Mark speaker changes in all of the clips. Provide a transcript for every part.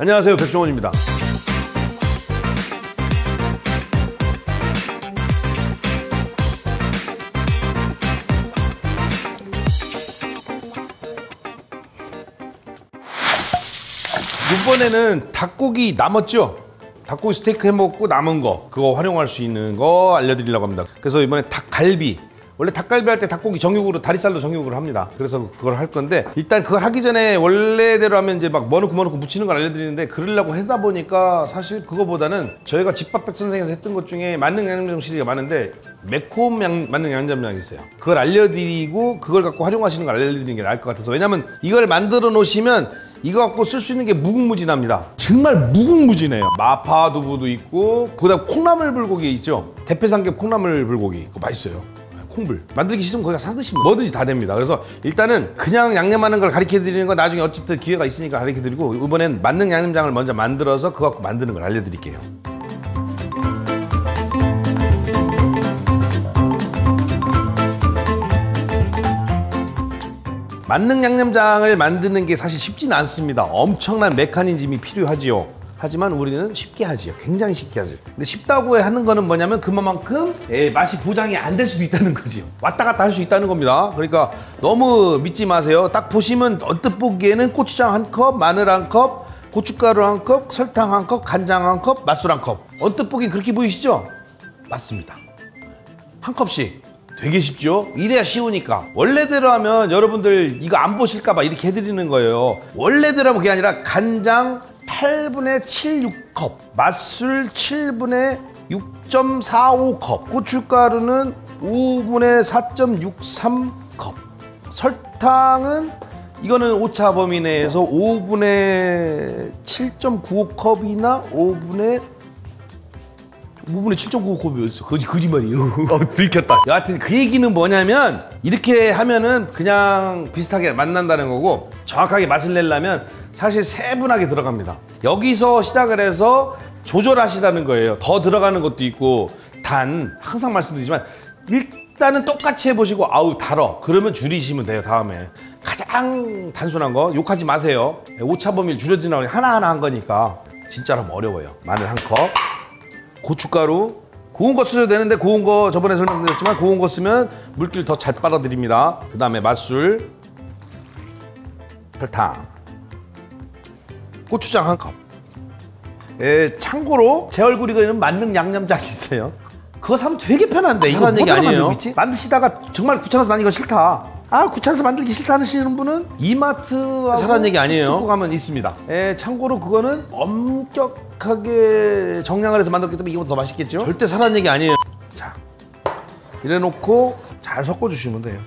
Speaker 1: 안녕하세요, 백종원입니다. 이번에는 닭고기 남았죠? 닭고기 스테이크 해먹고 남은 거 그거 활용할 수 있는 거 알려드리려고 합니다. 그래서 이번에 닭갈비, 원래 닭갈비 할 때 닭고기 정육으로, 다리살로 정육으로 합니다. 그래서 그걸 할 건데, 일단 그걸 하기 전에 원래대로 하면 이제 막 뭐 넣고 묻히는 걸 알려드리는데, 그러려고 하다 보니까 사실 그거보다는 저희가 집밥백 선생에서 했던 것 중에 만능 양념장 시리즈가 많은데 매콤 만능 양념장이 있어요. 그걸 알려드리고 그걸 갖고 활용하시는 걸 알려드리는 게 나을 것 같아서. 왜냐면 이걸 만들어 놓으시면 이거 갖고 쓸 수 있는 게 무궁무진합니다. 정말 무궁무진해요. 마파두부도 있고, 그다음 콩나물 불고기 있죠? 대패삼겹 콩나물 불고기, 그거 맛있어요. 콩불 만들기 싫으면 거기가 사 드시면 뭐든지 다 됩니다. 그래서 일단은 그냥 양념하는 걸 가르쳐 드리는 건 나중에 어쨌든 기회가 있으니까 가르쳐 드리고, 이번엔 만능 양념장을 먼저 만들어서 그거 갖고 만드는 걸 알려드릴게요. 만능 양념장을 만드는 게 사실 쉽지는 않습니다. 엄청난 메커니즘이 필요하지요. 하지만 우리는 쉽게 하지요. 굉장히 쉽게 하죠. 근데 쉽다고 하는 거는 뭐냐면 그만큼 맛이 보장이 안 될 수도 있다는 거지요. 왔다 갔다 할 수 있다는 겁니다. 그러니까 너무 믿지 마세요. 딱 보시면 언뜻 보기에는 고추장 1컵, 마늘 1컵, 고춧가루 1컵, 설탕 1컵, 간장 1컵, 맛술 1컵. 언뜻 보기 그렇게 보이시죠? 맞습니다. 한 컵씩. 되게 쉽죠? 이래야 쉬우니까. 원래대로 하면 여러분들 이거 안 보실까 봐 이렇게 해드리는 거예요. 원래대로 하면 그게 아니라 간장 8분의 7, 6컵, 맛술 7분의 6.45컵, 고춧가루는 5분의 4.63컵, 설탕은 이거는 오차 범위 내에서 5분의 7.95컵이나 5분의 7.95컵이었어. 거짓말이에요. 들켰다. 여하튼 그 얘기는 뭐냐면, 이렇게 하면은 그냥 비슷하게 만난다는 거고, 정확하게 맛을 내려면 사실 세분하게 들어갑니다. 여기서 시작을 해서 조절하시라는 거예요. 더 들어가는 것도 있고. 단, 항상 말씀드리지만 일단은 똑같이 해보시고 아우 달어, 그러면 줄이시면 돼요. 다음에 가장 단순한 거 욕하지 마세요. 오차 범위를 줄여드리라고 하나하나 한 거니까 진짜로 어려워요. 마늘 1컵, 고춧가루 고운 거 쓰셔도 되는데, 고운 거 저번에 설명드렸지만 고운 거 쓰면 물기를 더 잘 빨아들입니다. 그 다음에 맛술, 설탕, 고추장 1컵. 참고로 제 얼굴이 그리는 만능 양념장이 있어요. 그거 사면 되게 편한데, 이거 얘기 아니에요. 만드시다가 정말 귀찮아서 난 이거 싫다, 귀찮아서 만들기 싫다 하시는 분은 이마트하고 사라는 얘기 아니에요. 고 가면 있습니다. 참고로 그거는 엄격하게 정량을 해서 만들었기 때문에 이거보다 더 맛있겠죠? 절대 사라는 얘기 아니에요. 자, 이래 놓고 잘 섞어주시면 돼요.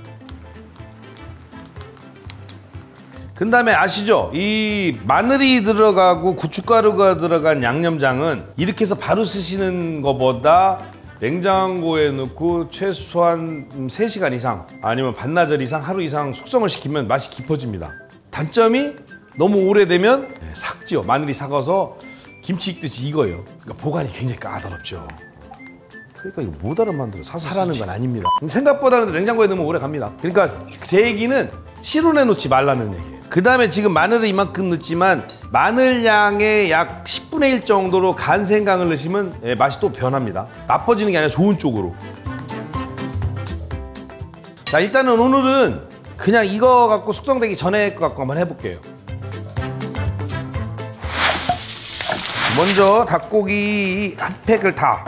Speaker 1: 그 다음에 아시죠? 이 마늘이 들어가고 고춧가루가 들어간 양념장은 이렇게 해서 바로 쓰시는 것보다 냉장고에 넣고 최소한 3시간 이상, 아니면 반나절 이상, 하루 이상 숙성을 시키면 맛이 깊어집니다. 단점이 너무 오래되면 삭지요. 마늘이 삭아서 김치 익듯이 익어요. 그러니까 보관이 굉장히 까다롭죠. 그러니까 이거 모다를 만들어 사서 사라는 건 아닙니다. 생각보다는 냉장고에 넣으면 오래 갑니다. 그러니까 제 얘기는 실온에 놓지 말라는 얘기예요. 그 다음에 지금 마늘을 이만큼 넣지만 마늘 양의 약 10분의 1 정도로 간 생강을 넣으시면 맛이 또 변합니다. 나빠지는 게 아니라 좋은 쪽으로. 자, 일단은 오늘은 그냥 이거 갖고 숙성되기 전에 거 갖고 한번 해볼게요. 먼저 닭고기 한 팩을 다,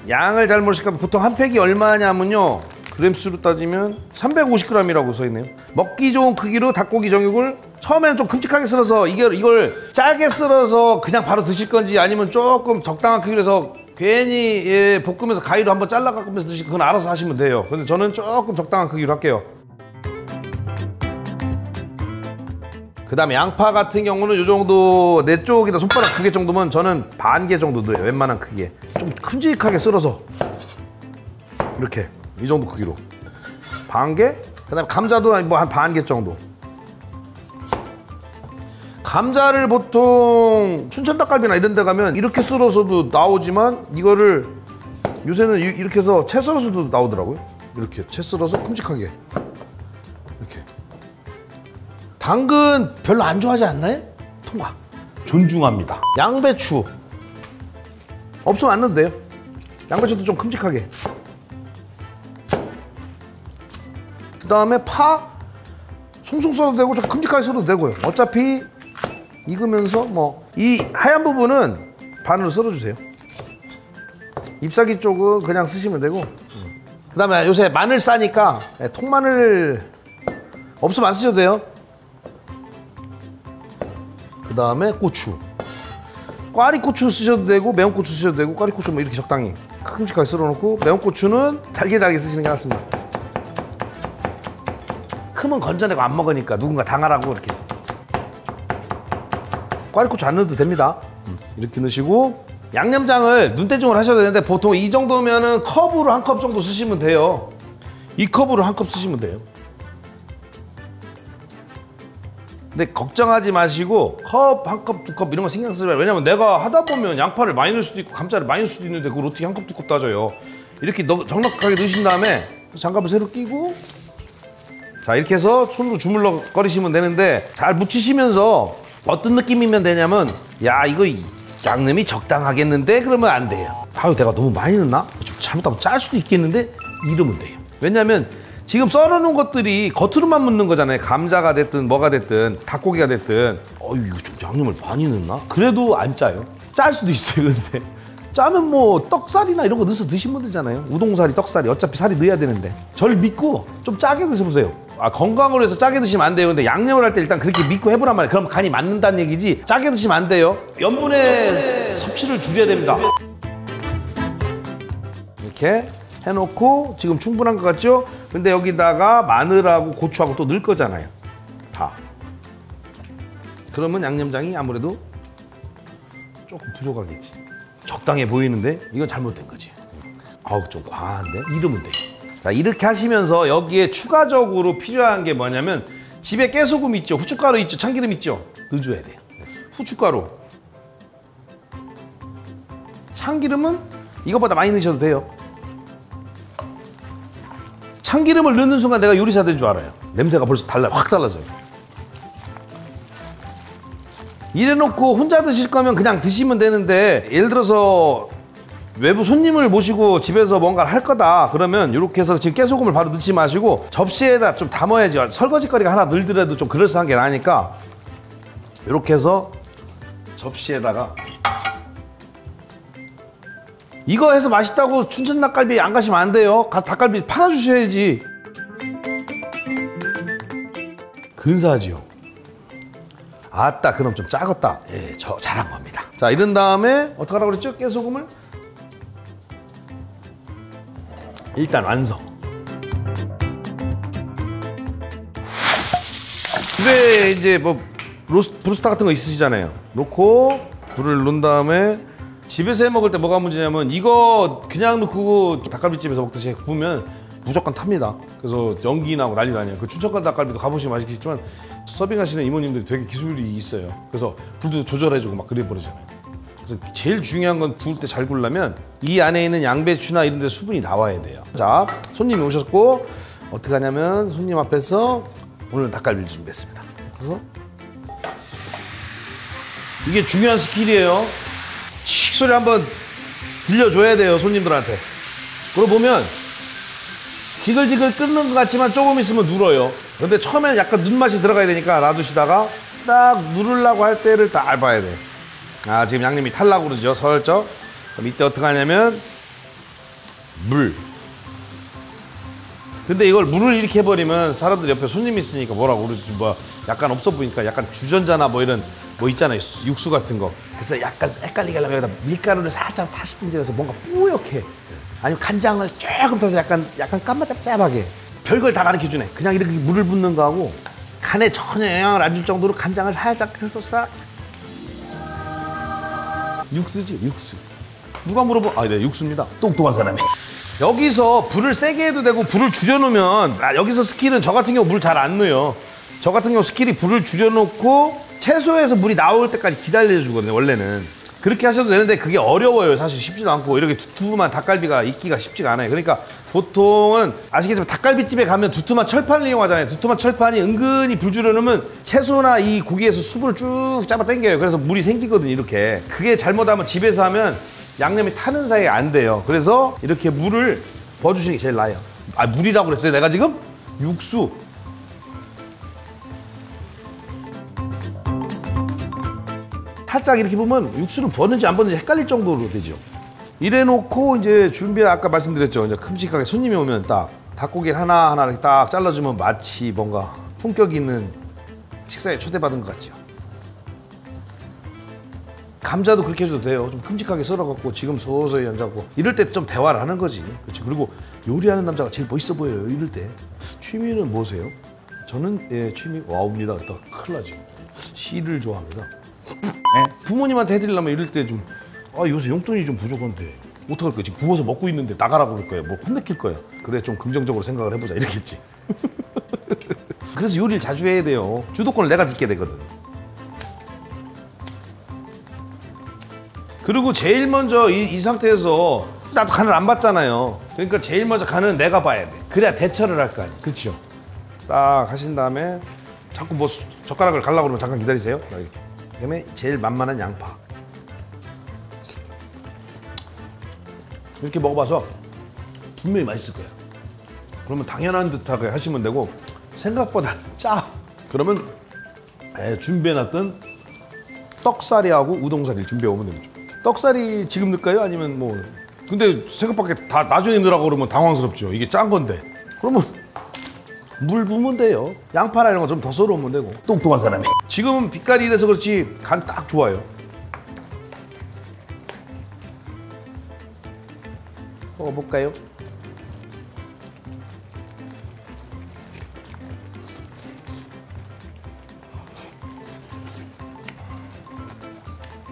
Speaker 1: 양을 잘 모르실까 보통 한 팩이 얼마냐면요, 그램수로 따지면 350g이라고 써있네요. 먹기 좋은 크기로 닭고기 정육을 처음에는 좀 큼직하게 썰어서, 이걸 짧게 썰어서 그냥 바로 드실 건지, 아니면 조금 적당한 크기로 해서 괜히 볶으면서 가위로 한번 잘라가면서 드시고, 그건 알아서 하시면 돼요. 근데 저는 조금 적당한 크기로 할게요. 그 다음에 양파 같은 경우는 이 정도, 내 쪽이다 손바닥 2개 정도면 저는 반 개 정도 넣어요. 웬만한 크기에 좀 큼직하게 썰어서 이렇게 이 정도 크기로 반 개. 그 다음에 감자도 뭐 한 반 개 정도. 감자를 보통 춘천 닭갈비나 이런 데 가면 이렇게 썰어서도 나오지만, 이거를 요새는 이렇게 해서 채 썰어서도 나오더라고요. 이렇게 채 썰어서 큼직하게 이렇게. 당근 별로 안 좋아하지 않나요? 통과. 존중합니다. 양배추 없으면 안 넣어도 돼요. 양배추도 좀 큼직하게. 그 다음에 파 송송 썰어도 되고 좀 큼직하게 썰어도 되고요. 어차피 익으면서 뭐 이 하얀 부분은 반으로 썰어주세요. 잎사귀 쪽은 그냥 쓰시면 되고. 그 다음에 요새 마늘 싸니까 통마늘 없으면 안 쓰셔도 돼요. 그 다음에 고추. 꽈리고추 쓰셔도 되고 매운 고추 쓰셔도 되고, 꽈리고추 뭐 이렇게 적당히 큼직하게 썰어놓고, 매운 고추는 잘게 쓰시는 게 낫습니다. 크면 건져내고 안 먹으니까 누군가 당하라고 이렇게. 꽈리고추 안 넣어도 됩니다. 이렇게 넣으시고, 양념장을 눈대중으로 하셔도 되는데 보통 이 정도면은 컵으로 한 컵 정도 쓰시면 돼요. 이 컵으로 한 컵 쓰시면 돼요. 근데 걱정하지 마시고 컵, 한 컵, 두 컵 이런 거 신경 쓰지 마요. 왜냐면 내가 하다 보면 양파를 많이 넣을 수도 있고 감자를 많이 넣을 수도 있는데 그걸 어떻게 한 컵, 두 컵 따져요. 이렇게 넉넉하게 넣으신 다음에 장갑을 새로 끼고, 자 이렇게 해서 손으로 주물럭거리시면 되는데, 잘 묻히시면서 어떤 느낌이면 되냐면, 야 이거 양념이 적당하겠는데? 그러면 안 돼요. 아유 내가 너무 많이 넣나? 잘못하면 짤 수도 있겠는데? 이러면 돼요. 왜냐면 지금 썰어놓은 것들이 겉으로만 묻는 거잖아요. 감자가 됐든 뭐가 됐든 닭고기가 됐든. 이거 좀 양념을 많이 넣나? 그래도 안 짜요. 짤 수도 있어요. 근데 짜면 뭐 떡살이나 이런 거 넣어서 드시면 되잖아요. 우동살이, 떡살이 어차피 살이 넣어야 되는데. 저를 믿고 좀 짜게 드셔보세요. 건강으로 해서 짜게 드시면 안 돼요. 근데 양념을 할 때 일단 그렇게 믿고 해보란 말이에요. 그럼 간이 맞는다는 얘기지 짜게 드시면 안 돼요. 염분의 섭취를 줄여야 됩니다. 이렇게 해놓고 지금 충분한 것 같죠? 근데 여기다가 마늘하고 고추하고 또 넣을 거잖아요. 다. 그러면 양념장이 아무래도 조금 부족하겠지. 적당해 보이는데 이건 잘못된 거지. 좀 과한데? 이러면 돼요. 자, 이렇게 하시면서 여기에 추가적으로 필요한 게 뭐냐면, 집에 깨소금 있죠, 후춧가루 있죠, 참기름 있죠, 넣어줘야 돼요. 후춧가루, 참기름은 이것보다 많이 넣으셔도 돼요. 참기름을 넣는 순간 내가 요리사 된 줄 알아요. 냄새가 벌써 확 달라져요. 이래놓고 혼자 드실 거면 그냥 드시면 되는데, 예를 들어서 외부 손님을 모시고 집에서 뭔가를 할 거다 그러면 이렇게 해서 지금 깨소금을 바로 넣지 마시고 접시에다 좀 담아야지. 설거지거리가 하나 늘더라도 좀 그럴싸한 게 나니까 이렇게 해서 접시에다가. 이거 해서 맛있다고 춘천 닭갈비 안 가시면 안 돼요. 닭갈비 팔아주셔야지. 근사하지요. 아따 그럼 좀 작았다. 예, 저 잘한 겁니다. 자, 이런 다음에 어떡하라고 그랬죠? 깨소금을 일단 완성. 집에 이제 뭐 브루스타 같은 거 있으시잖아요. 놓고 불을 놓은 다음에, 집에서 해 먹을 때 뭐가 문제냐면, 이거 그냥 놓고 닭갈비집에서 먹듯이 구우면 무조건 탑니다. 그래서 연기 나고 난리 나요. 그 춘천간 닭갈비도 가보시면 아시겠지만 서빙하시는 이모님들이 되게 기술이 있어요. 그래서 불도 조절해주고 막 그래 버리잖아요. 그래서 제일 중요한 건 구울 때 잘 구우려면 이 안에 있는 양배추나 이런 데 수분이 나와야 돼요. 자, 손님이 오셨고 어떻게 하냐면, 손님 앞에서 오늘 닭갈비를 준비했습니다. 그래서 이게 중요한 스킬이에요. 칙 소리 한번 들려줘야 돼요, 손님들한테. 그러고 보면 지글지글 끓는 것 같지만 조금 있으면 눌어요. 근데 처음에는 약간 눈맛이 들어가야 되니까 놔두시다가 딱 누르려고 할 때를 딱 알아봐야 돼. 지금 양념이 탈라고 그러죠, 살짝. 그럼 이때 어떻게 하냐면 물. 근데 이걸 물을 이렇게 해버리면 사람들 옆에 손님이 있으니까 뭐라고 그러지, 뭐 약간 없어 보이니까 약간 주전자나 뭐 이런 뭐 있잖아요, 육수 같은 거. 그래서 약간 헷갈리게 하려면 여기다 밀가루를 살짝 타시든지 해서 뭔가 뿌옇게, 아니면 간장을 조금 타서 약간 까마짭짭하게. 별걸 다 가르쳐주네. 그냥 이렇게 물을 붓는 거하고 간에 전혀 영향을 안 줄 정도로 간장을 살짝 해서 싹. 육수지, 육수. 누가 물어보? 네, 육수입니다. 똑똑한 사람이. 여기서 불을 세게 해도 되고 불을 줄여놓으면, 여기서 스킬은 저 같은 경우 물 잘 안 넣어요. 저 같은 경우 스킬이 불을 줄여놓고 채소에서 물이 나올 때까지 기다려주거든요, 원래는. 그렇게 하셔도 되는데 그게 어려워요. 사실 쉽지도 않고 이렇게 두툼한 닭갈비가 익기가 쉽지가 않아요. 그러니까 보통은 아시겠지만 닭갈비집에 가면 두툼한 철판을 이용하잖아요. 두툼한 철판이 은근히 불 줄여놓으면 채소나 이 고기에서 수분을 쭉 잡아 당겨요. 그래서 물이 생기거든요, 이렇게. 그게 잘못하면 집에서 하면 양념이 타는 사이에 안 돼요. 그래서 이렇게 물을 부어주시는 게 제일 나아요. 아, 물이라고 그랬어요, 내가 지금? 육수. 살짝 이렇게 보면 육수를 부었는지 안 부었는지 헷갈릴 정도로 되죠. 이래놓고 이제 아까 말씀드렸죠. 이제 큼직하게 손님이 오면 딱 닭고기를 하나하나 이렇게 딱 잘라주면 마치 뭔가 품격 있는 식사에 초대받은 것 같죠. 감자도 그렇게 해줘도 돼요. 좀 큼직하게 썰어갖고 지금 서서히 앉아갖고 이럴 때 좀 대화를 하는 거지. 그렇죠. 그리고 요리하는 남자가 제일 멋있어 보여요, 이럴 때. 취미는 뭐세요? 저는 취미 와우입니다. 또 큰일 나죠. 시를 좋아합니다. 부모님한테 해드리려면 이럴 때 좀 요새 용돈이 좀 부족한데 어떡할 거야? 지금 구워서 먹고 있는데 나가라고 그럴 거예요. 뭐 혼내킬 거야. 그래, 좀 긍정적으로 생각을 해보자 이렇겠지. 그래서 요리를 자주 해야 돼요. 주도권을 내가 짓게 되거든. 그리고 제일 먼저 이 상태에서 나도 간을 안 봤잖아요. 그러니까 제일 먼저 간은 내가 봐야 돼. 그래야 대처를 할 거 아니야. 그렇죠? 딱 하신 다음에 자꾸 뭐 젓가락을 갈라고 그러면 잠깐 기다리세요. 이렇게. 그다음에 제일 만만한 양파. 이렇게 먹어봐서 분명히 맛있을 거야. 그러면 당연한 듯하게 하시면 되고, 생각보다 짜. 그러면 준비해놨던 떡사리하고 우동사리를 준비해오면 됩니다. 떡사리 지금 넣을까요? 아니면 뭐. 근데 생각밖에 다 나중에 넣으라고 그러면 당황스럽죠. 이게 짠 건데. 그러면 물 부으면 돼요. 양파나 이런 거 좀 더 썰어오면 되고. 똑똑한 사람이. 지금은 빛깔이 이래서 그렇지 간 딱 좋아요. 먹어볼까요?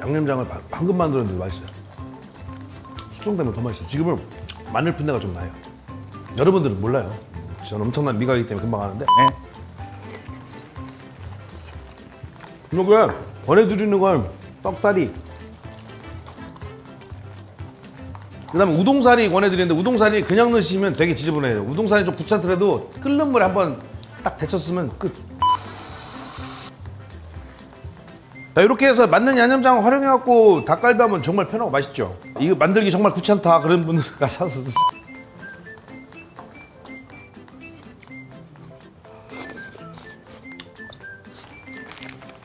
Speaker 1: 양념장을 방금 만들었는데 맛있어요. 숙성되면 더 맛있어요. 지금은 마늘 풋내가 좀 나요. 여러분들은 몰라요. 저는 엄청난 미각이기 때문에 금방 하는데. 이거 권해드리는 건 떡사리. 그 다음에 우동사리 권해드리는데, 우동사리 그냥 넣으시면 되게 지저분해요. 우동사리 좀 귀찮더라도 끓는 물에 한번 딱 데쳤으면 끝. 자, 이렇게 해서 맞는 양념장 활용해갖고 닭갈비 하면 정말 편하고 맛있죠. 이거 만들기 정말 귀찮다 그런 분들 가서 사서 드세요.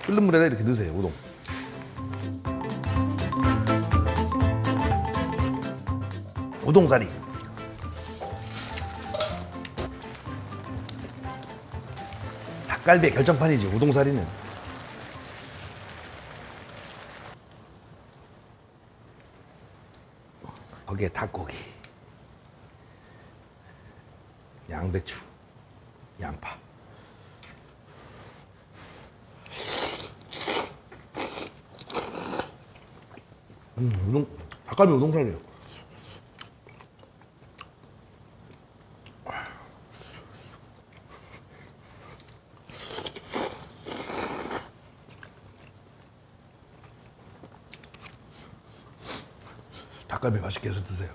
Speaker 1: 끓는 물에다 이렇게 넣으세요, 우동. 우동사리. 닭갈비의 결정판이지, 우동사리는. 거기에 닭고기, 양배추, 양파. 닭갈비 우동사리예요. 닭갈비 맛있게 해서 드세요.